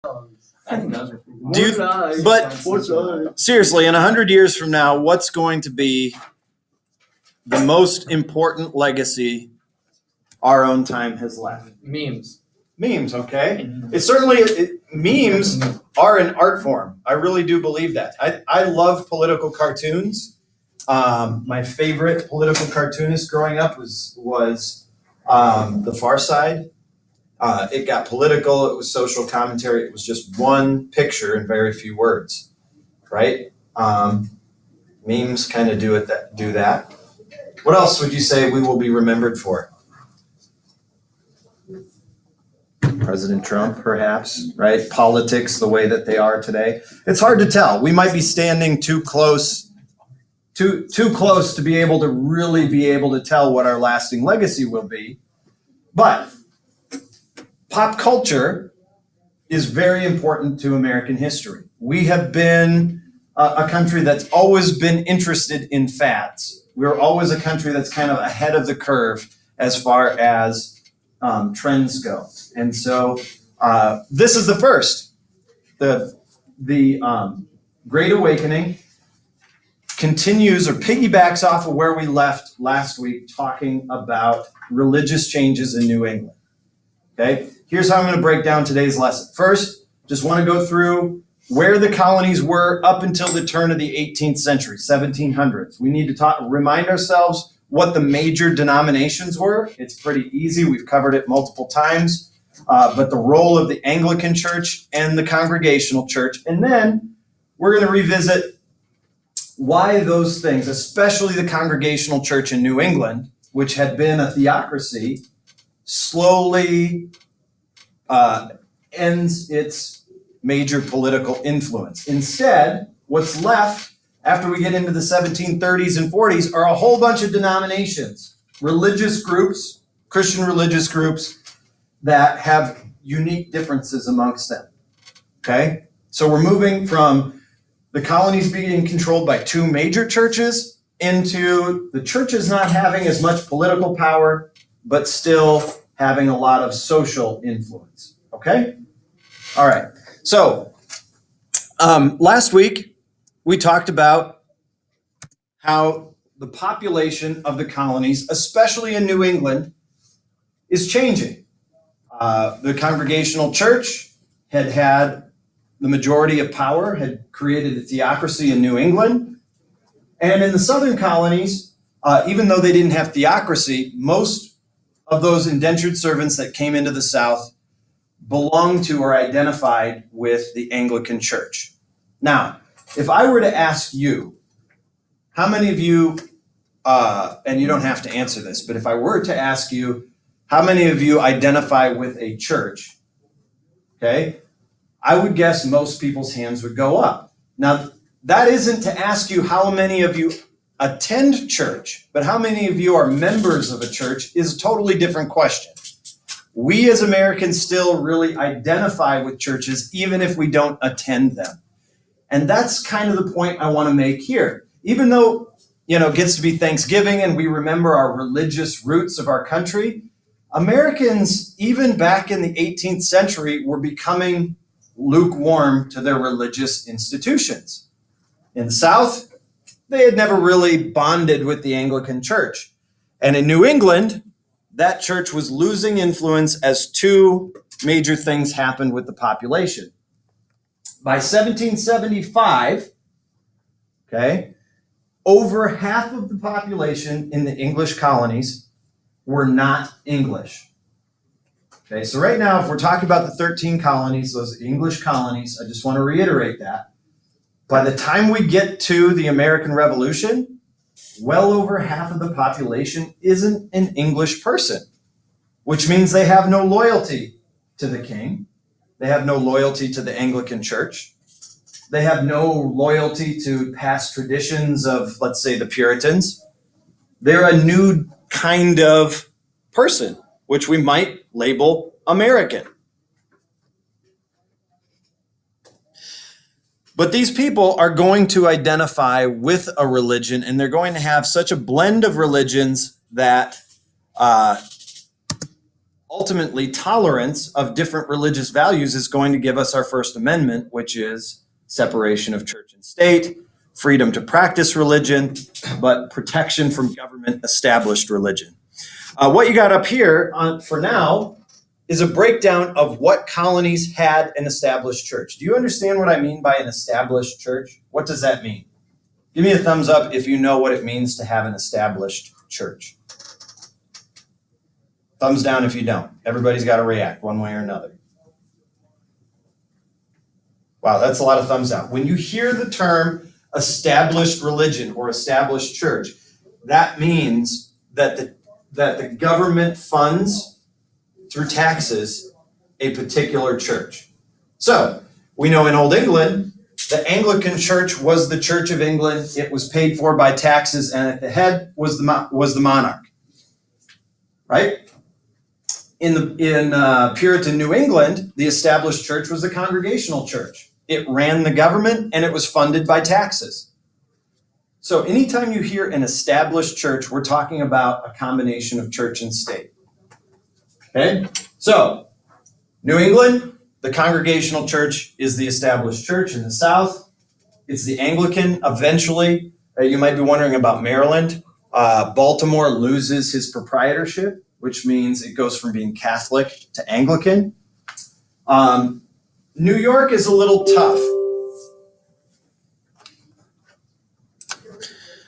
Do you, but seriously, in 100 years from now, what's going to be the most important legacy our own time has left? Memes. Memes, okay. It's certainly, memes are an art form. I really do believe that. I love political cartoons. My favorite political cartoonist growing up was The Far Side. It got political. It was social commentary. It was just one picture and very few words, right? Memes kind of do that. What else would you say we will be remembered for? President Trump, perhaps, right? Politics, the way that they are today. It's hard to tell. We might be standing too close to be able to really be able to tell what our lasting legacy will be. But pop culture is very important to American history. We have been a country that's always been interested in fads. We're always a country that's kind of ahead of the curve as far as trends go. And so this is the first. The Great Awakening continues or piggybacks off of where we left last week, talking about religious changes in New England. Okay, here's how I'm going to break down today's lesson. First, just want to go through where the colonies were up until the turn of the 18th century, 1700s. We need to remind ourselves what the major denominations were. It's pretty easy. We've covered it multiple times. But the role of the Anglican Church and the Congregational Church. And then we're going to revisit why those things, especially the Congregational Church in New England, which had been a theocracy, slowly ends its major political influence. Instead, what's left after we get into the 1730s and 40s are a whole bunch of denominations, religious groups, Christian religious groups that have unique differences amongst them. Okay? So we're moving from the colonies being controlled by two major churches into the churches not having as much political power, but still having a lot of social influence. Okay? All right. So last week, we talked about how the population of the colonies, especially in New England, is changing. The Congregational Church had the majority of power, had created a theocracy in New England. And in the southern colonies, even though they didn't have theocracy, most of those indentured servants that came into the South belonged to or identified with the Anglican Church. Now, if I were to ask you, how many of you, and you don't have to answer this, but if I were to ask you, how many of you identify with a church? Okay, I would guess most people's hands would go up. Now, that isn't to ask you how many of you attend church, but how many of you are members of a church is a totally different question. We as Americans still really identify with churches, even if we don't attend them. And that's kind of the point I want to make here. Even though, it gets to be Thanksgiving and we remember our religious roots of our country, Americans, even back in the 18th century, were becoming lukewarm to their religious institutions. In the South, they had never really bonded with the Anglican Church. And in New England, that church was losing influence as two major things happened with the population. By 1775, okay, over half of the population in the English colonies were not English. Okay, so right now, if we're talking about the 13 colonies, those English colonies, I just want to reiterate that. By the time we get to the American Revolution, well over half of the population isn't an English person, which means they have no loyalty to the king. They have no loyalty to the Anglican Church. They have no loyalty to past traditions of, let's say, the Puritans. They're a new kind of person, which we might label American. But these people are going to identify with a religion, and they're going to have such a blend of religions that ultimately, tolerance of different religious values is going to give us our First Amendment, which is separation of church and state, freedom to practice religion, but protection from government established religion. What you got up here for now is a breakdown of what colonies had an established church. Do you understand what I mean by an established church? What does that mean? Give me a thumbs up if you know what it means to have an established church. Thumbs down if you don't. Everybody's got to react one way or another. Wow, that's a lot of thumbs down. When you hear the term established religion or established church, that means that the government funds through taxes a particular church. So we know in Old England, the Anglican Church was the Church of England. It was paid for by taxes, and at the head was the monarch, right? In Puritan New England, the established church was the Congregational Church. It ran the government, and it was funded by taxes. So anytime you hear an established church, we're talking about a combination of church and state. Okay? So, New England, the Congregational Church is the established church. In the South, it's the Anglican. Eventually, you might be wondering about Maryland. Baltimore loses his proprietorship, which means it goes from being Catholic to Anglican. New York is a little tough.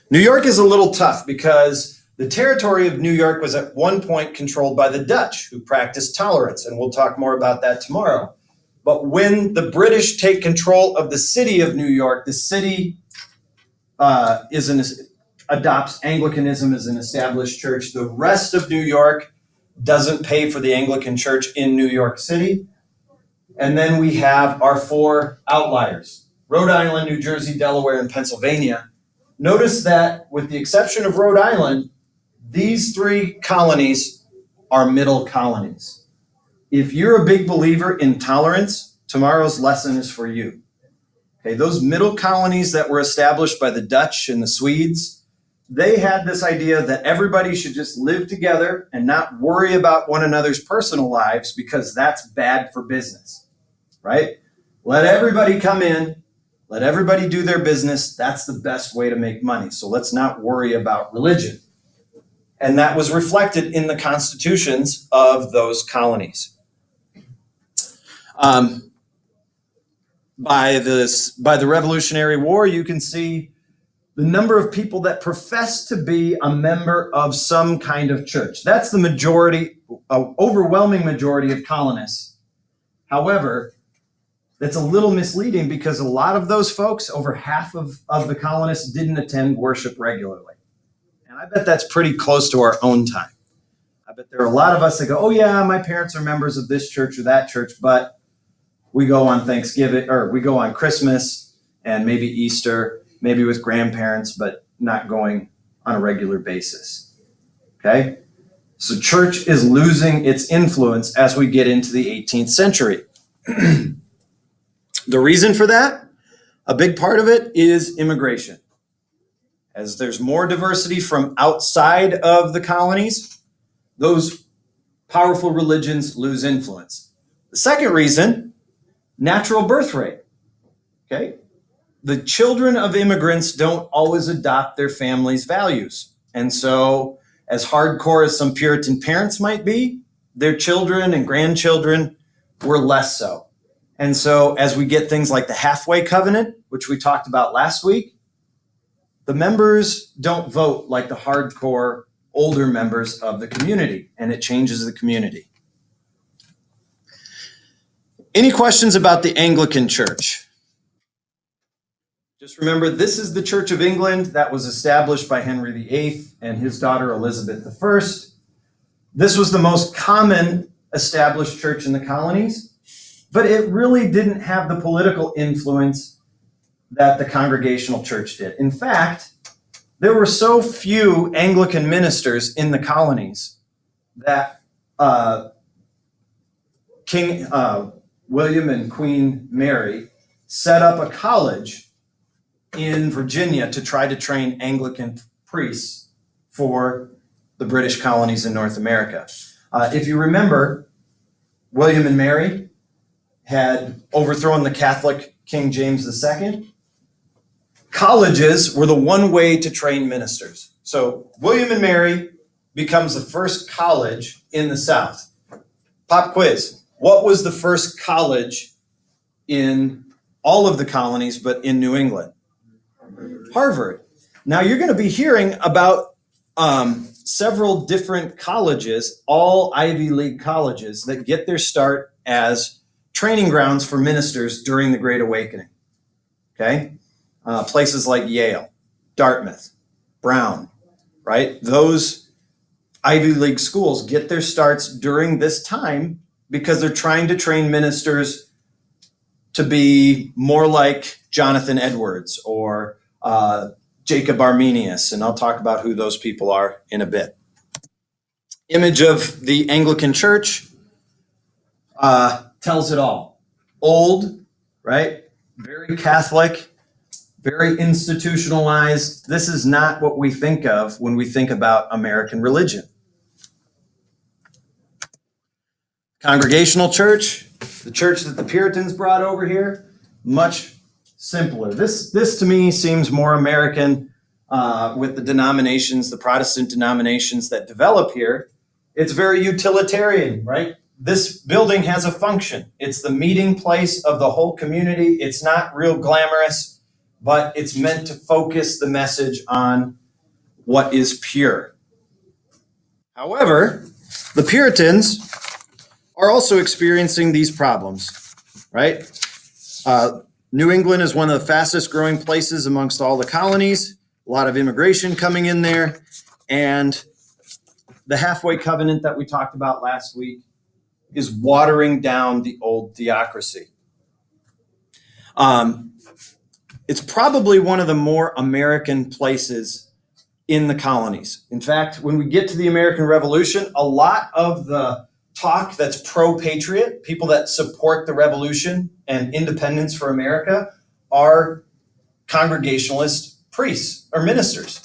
New York is a little tough because the territory of New York was at one point controlled by the Dutch, who practiced tolerance, and we'll talk more about that tomorrow. But when the British take control of the city of New York, the city adopts Anglicanism as an established church. The rest of New York doesn't pay for the Anglican Church in New York City. And then we have our four outliers: Rhode Island, New Jersey, Delaware, and Pennsylvania. Notice that with the exception of Rhode Island, these three colonies are middle colonies. If you're a big believer in tolerance, tomorrow's lesson is for you. Okay, those middle colonies that were established by the Dutch and the Swedes, they had this idea that everybody should just live together and not worry about one another's personal lives because that's bad for business, right? Let everybody come in, let everybody do their business. That's the best way to make money. So let's not worry about religion. And that was reflected in the constitutions of those colonies. By the Revolutionary War, you can see the number of people that profess to be a member of some kind of church. That's the majority, overwhelming majority of colonists. However, that's a little misleading because a lot of those folks, over half of the colonists, didn't attend worship regularly. And I bet that's pretty close to our own time. I bet there are a lot of us that go, oh yeah, my parents are members of this church or that church, but we go on Thanksgiving, or we go on Christmas and maybe Easter, maybe with grandparents, but not going on a regular basis. Okay? So church is losing its influence as we get into the 18th century. The reason for that, a big part of it is immigration. As there's more diversity from outside of the colonies, those powerful religions lose influence. The second reason, natural birth rate. Okay? The children of immigrants don't always adopt their family's values. And so, as hardcore as some Puritan parents might be, their children and grandchildren were less so. And so, as we get things like the halfway covenant, which we talked about last week, the members don't vote like the hardcore older members of the community, and it changes the community. Any questions about the Anglican Church? Just remember, this is the Church of England that was established by Henry VIII and his daughter Elizabeth I. This was the most common established church in the colonies, but it really didn't have the political influence that the Congregational Church did. In fact, there were so few Anglican ministers in the colonies that King William and Queen Mary set up a college in Virginia to try to train Anglican priests for the British colonies in North America. If you remember, William and Mary had overthrown the Catholic King James II. Colleges were the one way to train ministers. So William and Mary becomes the first college in the South. Pop quiz. What was the first college in all of the colonies, but in New England? Harvard. Now you're going to be hearing about several different colleges, all Ivy League colleges, that get their start as training grounds for ministers during the Great Awakening. Okay? Places like Yale, Dartmouth, Brown, right? Those Ivy League schools get their starts during this time because they're trying to train ministers to be more like Jonathan Edwards or Jacob Arminius, and I'll talk about who those people are in a bit. Image of the Anglican Church tells it all. Old, right? Very Catholic, very institutionalized. This is not what we think of when we think about American religion. Congregational church, the church that the Puritans brought over here, much simpler. This to me seems more American with the denominations, the Protestant denominations that develop here. It's very utilitarian, right? This building has a function. It's the meeting place of the whole community. It's not real glamorous, but it's meant to focus the message on what is pure. However, the Puritans are also experiencing these problems, right? New England is one of the fastest growing places amongst all the colonies, a lot of immigration coming in there, and the halfway covenant that we talked about last week is watering down the old theocracy. It's probably one of the more American places in the colonies. In fact, when we get to the American Revolution, a lot of the talk that's pro-patriot, people that support the revolution and independence for America, are Congregationalist priests or ministers.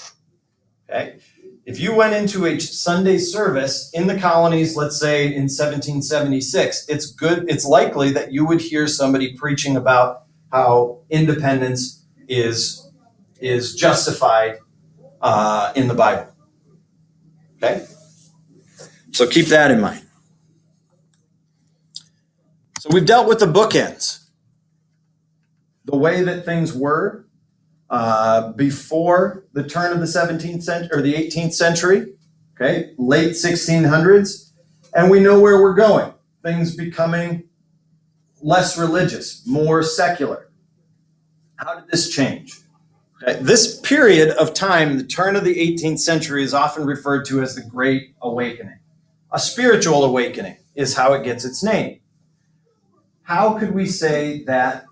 Okay? If you went into a Sunday service in the colonies, let's say in 1776, it's likely that you would hear somebody preaching about how independence is justified in the Bible. Okay? So keep that in mind. So we've dealt with the bookends, the way that things were before the turn of the 17th century or the 18th century, okay, late 1600s, and we know where we're going. Things becoming less religious, more secular. How did this change? Okay, this period of time, the turn of the 18th century, is often referred to as the Great Awakening. A spiritual awakening is how it gets its name. How could we say that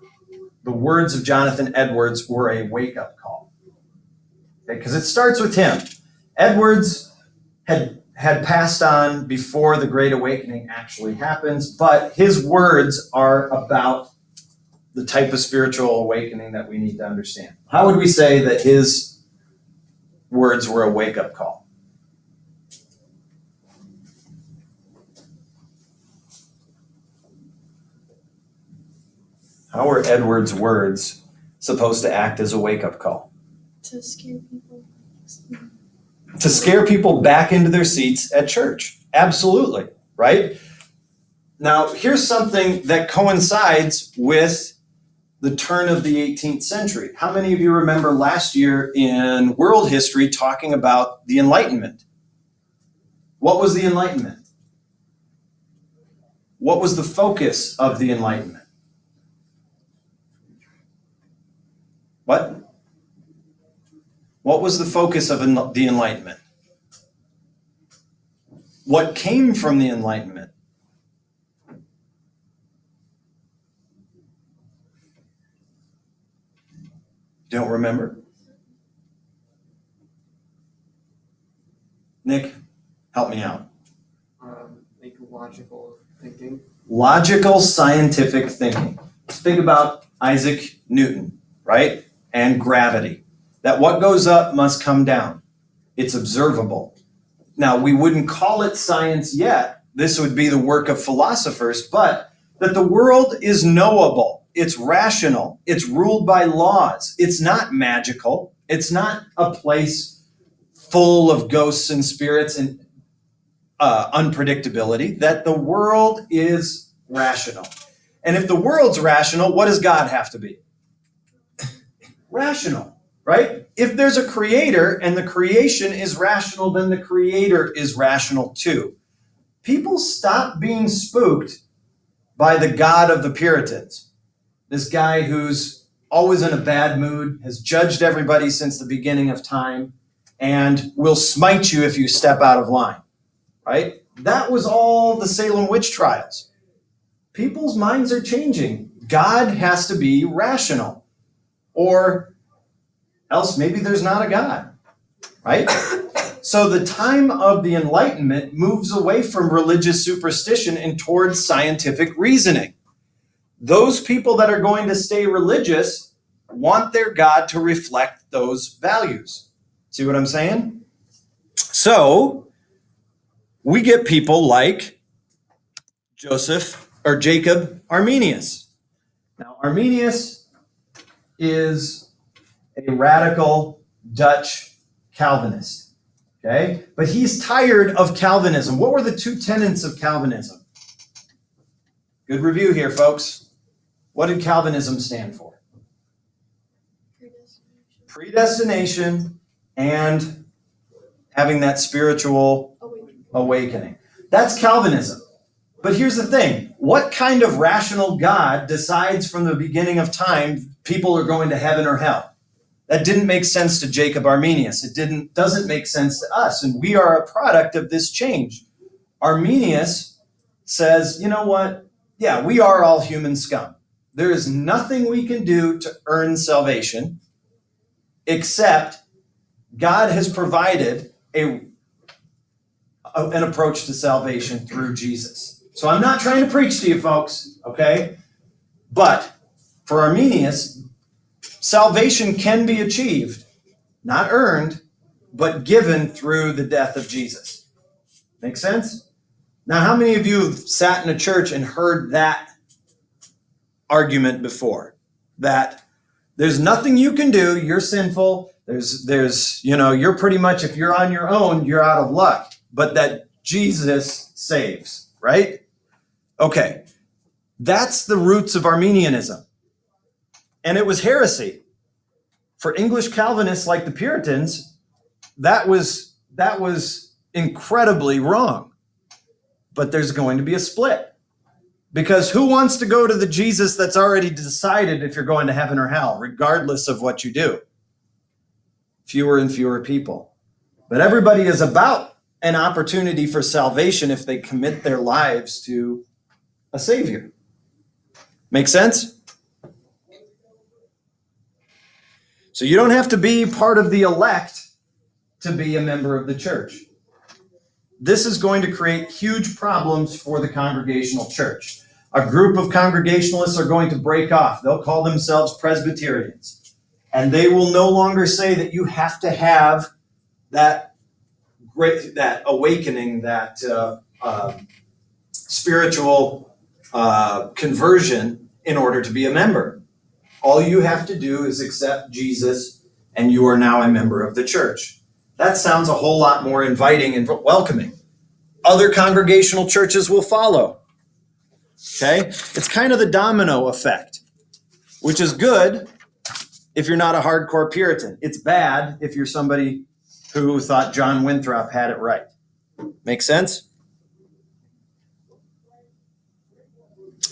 the words of Jonathan Edwards were a wake-up call? Because it starts with him. Edwards had passed on before the Great Awakening actually happens, but his words are about the type of spiritual awakening that we need to understand. How would we say that his words were a wake-up call? How are Edwards' words supposed to act as a wake-up call? To scare people. To scare people back into their seats at church. Absolutely, right? Now, here's something that coincides with the turn of the 18th century. How many of you remember last year in world history talking about the Enlightenment? What was the Enlightenment? What was the focus of the Enlightenment? What? What was the focus of the Enlightenment? What came from the Enlightenment? Don't remember? Nick, help me out. Like logical thinking. Logical scientific thinking. Let's think about Isaac Newton, right? And gravity. That what goes up must come down. It's observable. Now, we wouldn't call it science yet this would be the work of philosophers, but that the world is knowable, it's rational, it's ruled by laws, it's not magical, it's not a place full of ghosts and spirits and unpredictability, that the world is rational. And if the world's rational, what does God have to be? Rational, right? If there's a creator and the creation is rational, then the creator is rational too. People stop being spooked by the God of the Puritans. This guy who's always in a bad mood, has judged everybody since the beginning of time, and will smite you if you step out of line, right? That was all the Salem witch trials. People's minds are changing. God has to be rational, or else maybe there's not a God, right? So the time of the Enlightenment moves away from religious superstition and towards scientific reasoning. Those people that are going to stay religious want their God to reflect those values. See what I'm saying? So we get people like Jacob Arminius. Now, Arminius is a radical Dutch Calvinist, okay? But he's tired of Calvinism. What were the two tenets of Calvinism? Good review here, folks. What did Calvinism stand for? Predestination and having that spiritual awakening. That's Calvinism. But here's the thing. What kind of rational God decides from the beginning of time people are going to heaven or hell? That didn't make sense to Jacob Arminius. It doesn't make sense to us. And we are a product of this change. Arminius says, you know what? Yeah, we are all human scum. There is nothing we can do to earn salvation except God has provided an approach to salvation through Jesus. So I'm not trying to preach to you folks, okay? But for Arminius, salvation can be achieved, not earned, but given through the death of Jesus. Make sense? Now, how many of you have sat in a church and heard that argument before? That there's nothing you can do, you're sinful, you're pretty much, if you're on your own, you're out of luck, but that Jesus saves, right? Okay, that's the roots of Arminianism. And it was heresy. For English Calvinists like the Puritans, that was incredibly wrong. But there's going to be a split. Because who wants to go to the Jesus that's already decided if you're going to heaven or hell, regardless of what you do? Fewer and fewer people. But everybody is about an opportunity for salvation if they commit their lives to a Savior. Make sense? So you don't have to be part of the elect to be a member of the church. This is going to create huge problems for the Congregational church. A group of Congregationalists are going to break off. They'll call themselves Presbyterians. And they will no longer say that you have to have that awakening, that spiritual conversion in order to be a member. All you have to do is accept Jesus, and you are now a member of the church. That sounds a whole lot more inviting and welcoming. Other Congregational churches will follow. Okay? It's kind of the domino effect, which is good if you're not a hardcore Puritan. It's bad if you're somebody who thought John Winthrop had it right. Make sense?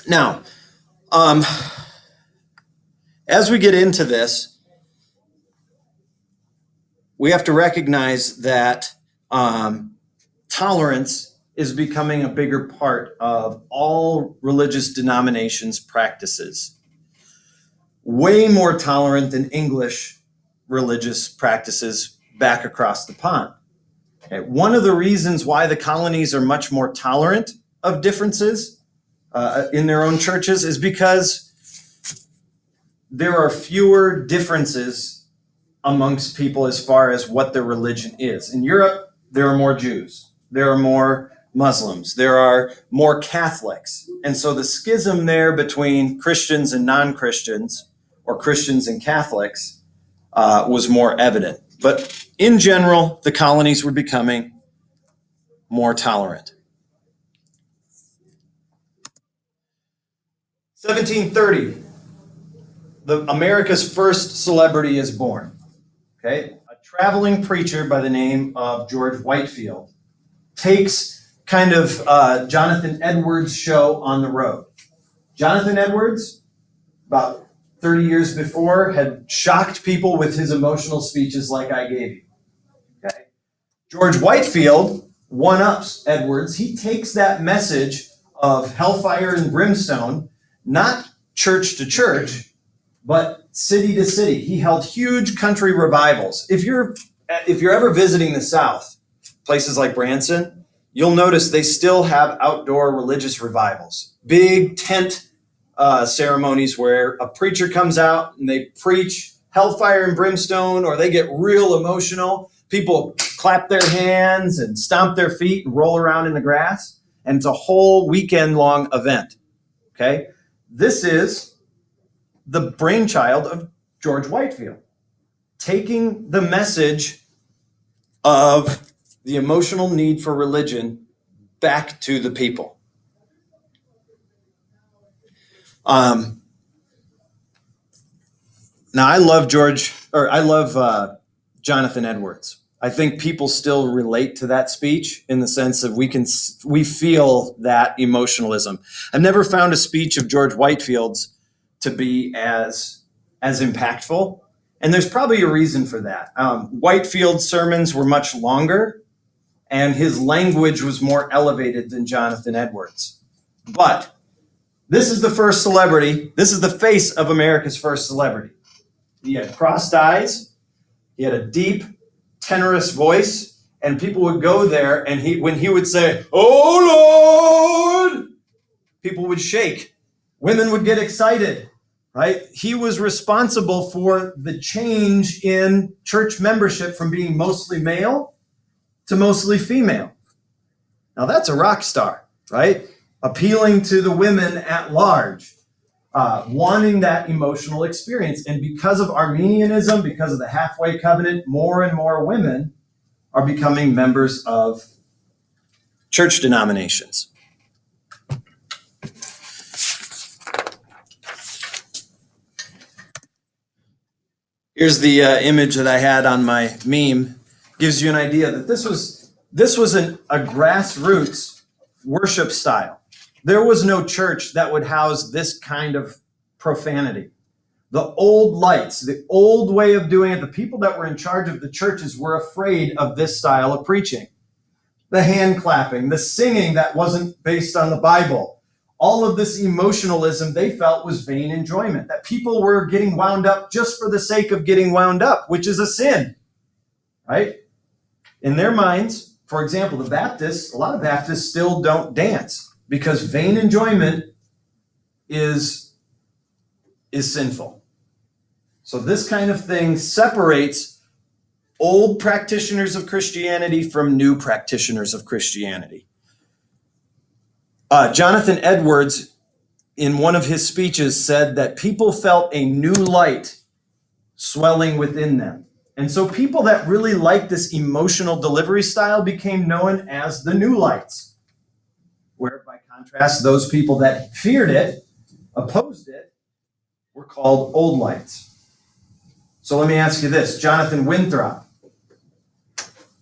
Now, as we get into this, we have to recognize that tolerance is becoming a bigger part of all religious denominations' practices. Way more tolerant than English religious practices back across the pond. Okay. One of the reasons why the colonies are much more tolerant of differences in their own churches is because there are fewer differences amongst people as far as what their religion is. In Europe, there are more Jews. There are more Muslims. There are more Catholics. And so the schism there between Christians and non-Christians, or Christians and Catholics, was more evident. But in general, the colonies were becoming more tolerant. 1730, America's first celebrity is born. Okay, a traveling preacher by the name of George Whitefield takes kind of Jonathan Edwards' show on the road. Jonathan Edwards, about 30 years before, had shocked people with his emotional speeches like I gave you. Okay, George Whitefield one-ups Edwards. He takes that message of hellfire and brimstone, not church to church, but city to city. He held huge country revivals. If you're ever visiting the South, places like Branson, you'll notice they still have outdoor religious revivals. Big tent ceremonies where a preacher comes out and they preach hellfire and brimstone, or they get real emotional. People clap their hands and stomp their feet and roll around in the grass. And it's a whole weekend-long event. Okay? This is the brainchild of George Whitefield, taking the message of the emotional need for religion back to the people. Now I love Jonathan Edwards. I think people still relate to that speech in the sense of we feel that emotionalism. I've never found a speech of George Whitefield's to be as impactful, and there's probably a reason for that. Whitefield's sermons were much longer, and his language was more elevated than Jonathan Edwards. But this is the first celebrity. This is the face of America's first celebrity. He had crossed eyes. He had a deep, tenorous voice, and people would go there, and when he would say, "Oh Lord," people would shake. Women would get excited, right? He was responsible for the change in church membership from being mostly male to mostly female. Now that's a rock star, right? Appealing to the women at large, wanting that emotional experience. And because of Arminianism, because of the halfway covenant, more and more women are becoming members of church denominations. Here's the image that I had on my meme. Gives you an idea that this was a grassroots worship style. There was no church that would house this kind of profanity. The old lights, the old way of doing it, the people that were in charge of the churches were afraid of this style of preaching. The hand clapping, the singing that wasn't based on the Bible. All of this emotionalism they felt was vain enjoyment, that people were getting wound up just for the sake of getting wound up, which is a sin, right? In their minds, for example, the Baptists, a lot of Baptists still don't dance because vain enjoyment is sinful. So this kind of thing separates old practitioners of Christianity from new practitioners of Christianity. Jonathan Edwards, in one of his speeches, said that people felt a new light swelling within them. And so people that really liked this emotional delivery style became known as the New Lights, where by contrast, those people that feared it, opposed it, were called Old Lights. So let me ask you this, Jonathan Winthrop,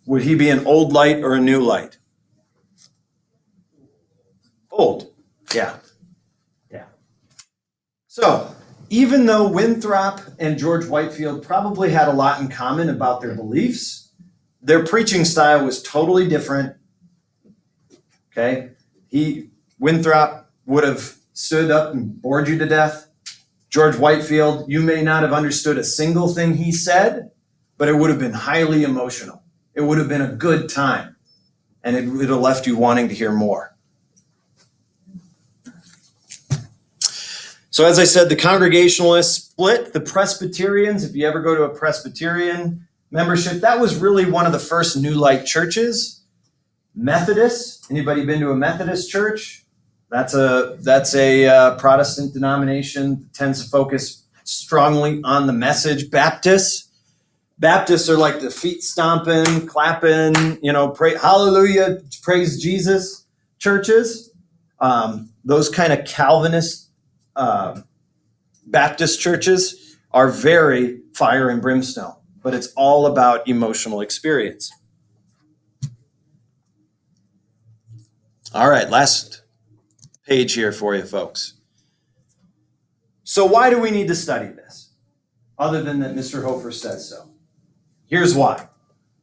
would he be an old light or a new light? Old, yeah. So even though Winthrop and George Whitefield probably had a lot in common about their beliefs, their preaching style was totally different. Okay, Winthrop would have stood up and bored you to death. George Whitefield, you may not have understood a single thing he said, but it would have been highly emotional. It would have been a good time, and it would have left you wanting to hear more. So as I said, the Congregationalists split. The Presbyterians, if you ever go to a Presbyterian membership, that was really one of the first New Light churches. Methodist, anybody been to a Methodist church? That's a Protestant denomination that tends to focus strongly on the message. Baptists are like the feet stomping, clapping, pray, hallelujah, praise Jesus churches. Those kind of Calvinist Baptist churches are very fire and brimstone, but it's all about emotional experience. All right, last page here for you, folks. So why do we need to study this, other than that Mr. Hofer says so? Here's why.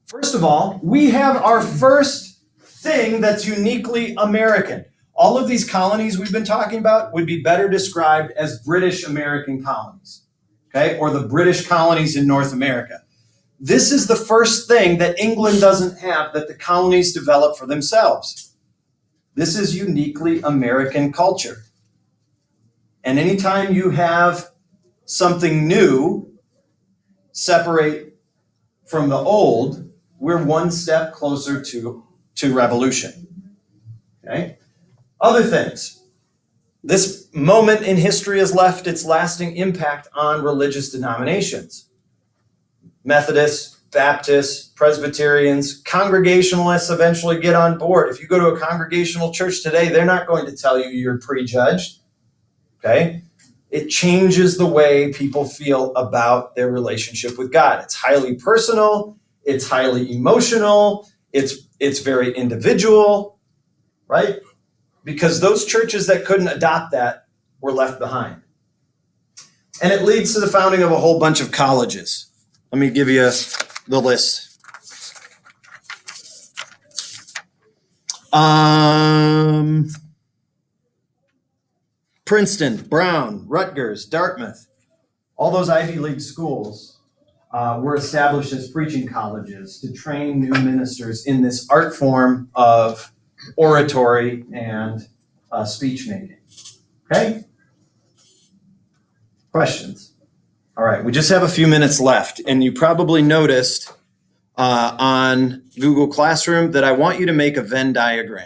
First of all, we have our first thing that's uniquely American. All of these colonies we've been talking about would be better described as British American colonies, okay, or the British colonies in North America. This is the first thing that England doesn't have that the colonies develop for themselves. This is uniquely American culture. And anytime you have something new separate from the old, we're one step closer to revolution. Okay? Other things. This moment in history has left its lasting impact on religious denominations. Methodists, Baptists, Presbyterians, Congregationalists eventually get on board. If you go to a Congregational church today, they're not going to tell you you're prejudged. Okay? It changes the way people feel about their relationship with God. It's highly personal, it's highly emotional, it's very individual, right? Because those churches that couldn't adopt that were left behind. And it leads to the founding of a whole bunch of colleges. Let me give you the list. Princeton, Brown, Rutgers, Dartmouth, all those Ivy League schools were established as preaching colleges to train new ministers in this art form of oratory and speech making. Okay? Questions? All right, we just have a few minutes left, and you probably noticed on Google Classroom that I want you to make a Venn diagram.